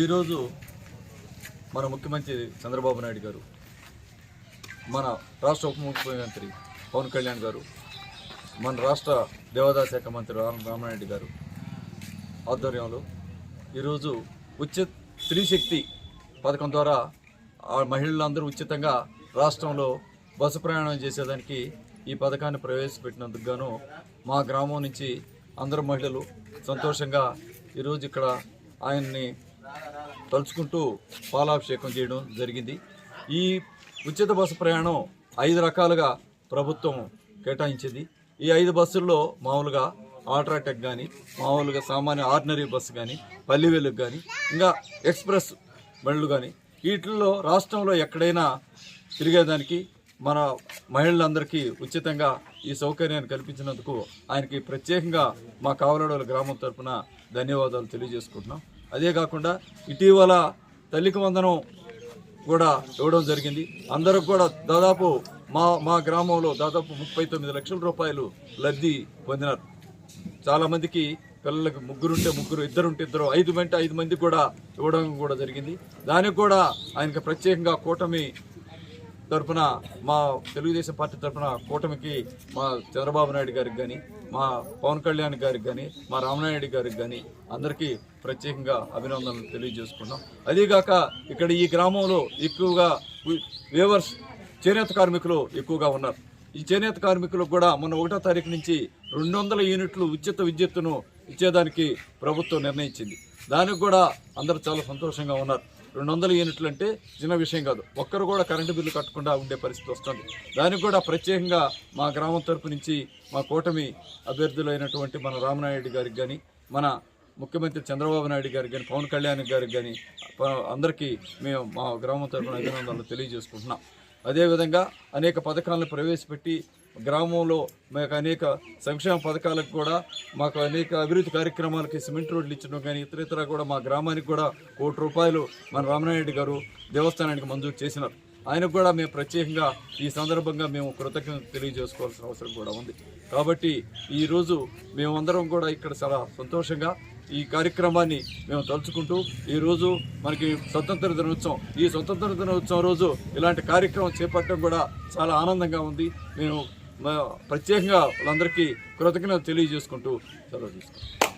ఈరోజు మన ముఖ్యమంత్రి చంద్రబాబు నాయుడు గారు, మన రాష్ట్ర ఉప ముఖ్యమంత్రి పవన్ కళ్యాణ్ గారు, మన రాష్ట్ర దేవాదాయ శాఖ మంత్రి రామనాయుడు గారు ఆధ్వర్యంలో ఈరోజు ఉచిత స్త్రీ శక్తి పథకం ద్వారా మహిళలందరూ ఉచితంగా రాష్ట్రంలో బస్సు ప్రయాణం చేసేదానికి ఈ పథకాన్ని ప్రవేశపెట్టినందుకు గాను మా గ్రామం నుంచి అందరూ మహిళలు సంతోషంగా ఈరోజు ఇక్కడ ఆయన్ని తలుచుకుంటూ పాలాభిషేకం చేయడం జరిగింది. ఈ ఉచిత బస్సు ప్రయాణం 5 రకాలుగా ప్రభుత్వం కేటాయించింది. ఈ 5 బస్సుల్లో మామూలుగా ఆల్ట్రాటెక్ కానీ, మామూలుగా సామాన్య ఆర్డినరీ బస్సు కానీ, పల్లి వెలుగు కానీ, ఇంకా ఎక్స్ప్రెస్ బండ్లు కానీ, వీటిల్లో రాష్ట్రంలో ఎక్కడైనా తిరిగేదానికి మన మహిళలందరికీ ఉచితంగా ఈ సౌకర్యాన్ని కల్పించినందుకు ఆయనకి ప్రత్యేకంగా మా కావలడోల గ్రామం తరఫున ధన్యవాదాలు తెలియజేసుకుంటున్నాం. అదే కాకుండా ఇటీవల తల్లికి వందనం కూడా ఇవ్వడం జరిగింది. అందరికి కూడా దాదాపు మా గ్రామంలో దాదాపు 39 లక్షల రూపాయలు లబ్ధి పొందినారు. చాలామందికి పిల్లలకి ముగ్గురుంటే ముగ్గురు, ఇద్దరుంటే ఇద్దరు, 5 మందికి కూడా ఇవ్వడం కూడా జరిగింది. దానికి కూడా ఆయనకి ప్రత్యేకంగా కూటమి తరఫున, మా తెలుగుదేశం పార్టీ తరఫున కూటమికి మా చంద్రబాబు నాయుడు గారికి కానీ, మా పవన్ కళ్యాణ్ గారికి కానీ, మా రామనాయుడు గారికి కానీ అందరికీ ప్రత్యేకంగా అభినందనలు తెలియజేసుకున్నాం. అదేగాక ఇక్కడ ఈ గ్రామంలో ఎక్కువగా వేవర్స్ చేనేత కార్మికులు ఎక్కువగా ఉన్నారు. ఈ చేనేత కార్మికులకు కూడా మొన్న 1వ తారీఖు నుంచి 200 యూనిట్లు ఉచిత విద్యుత్తును ఇచ్చేదానికి ప్రభుత్వం నిర్ణయించింది. దానికి కూడా అందరూ చాలా సంతోషంగా ఉన్నారు. 200 యూనిట్లు అంటే చిన్న విషయం కాదు. ఒక్కరు కూడా కరెంటు బిల్లు కట్టకుండా ఉండే పరిస్థితి వస్తుంది. దానికి కూడా ప్రత్యేకంగా మా గ్రామం తరపు నుంచి మా కూటమి అభ్యర్థులైనటువంటి మన రామనాయుడు గారికి కానీ, మన ముఖ్యమంత్రి చంద్రబాబు నాయుడు గారికి కానీ, పవన్ కళ్యాణ్ గారికి కానీ అందరికీ మేము మా గ్రామం తరపున అభినందనలు తెలియజేసుకుంటున్నాం. అదేవిధంగా అనేక పథకాలను ప్రవేశపెట్టి గ్రామంలో మాకు అనేక సంక్షేమ పథకాలకు కూడా, మాకు అనేక అభివృద్ధి కార్యక్రమాలకి సిమెంట్ రోడ్లు ఇచ్చడం కానీ, ఇతర కూడా మా గ్రామానికి కూడా ₹1 కోటి మన రామనాయుడు గారు దేవస్థానానికి మంజూరు చేసినారు. ఆయనకు కూడా మేము ప్రత్యేకంగా ఈ సందర్భంగా మేము కృతజ్ఞత తెలియజేసుకోవాల్సిన అవసరం కూడా ఉంది. కాబట్టి ఈరోజు మేమందరం కూడా ఇక్కడ చాలా సంతోషంగా ఈ కార్యక్రమాన్ని మేము తలుచుకుంటూ, ఈరోజు మనకి స్వతంత్ర దినోత్సవం, ఈ స్వతంత్ర దినోత్సవం రోజు ఇలాంటి కార్యక్రమం చేపట్టడం కూడా చాలా ఆనందంగా ఉంది. మేము ప్రత్యేకంగా వాళ్ళందరికీ కృతజ్ఞత తెలియజేసుకుంటూ సెలవు తీసుకుంటాం.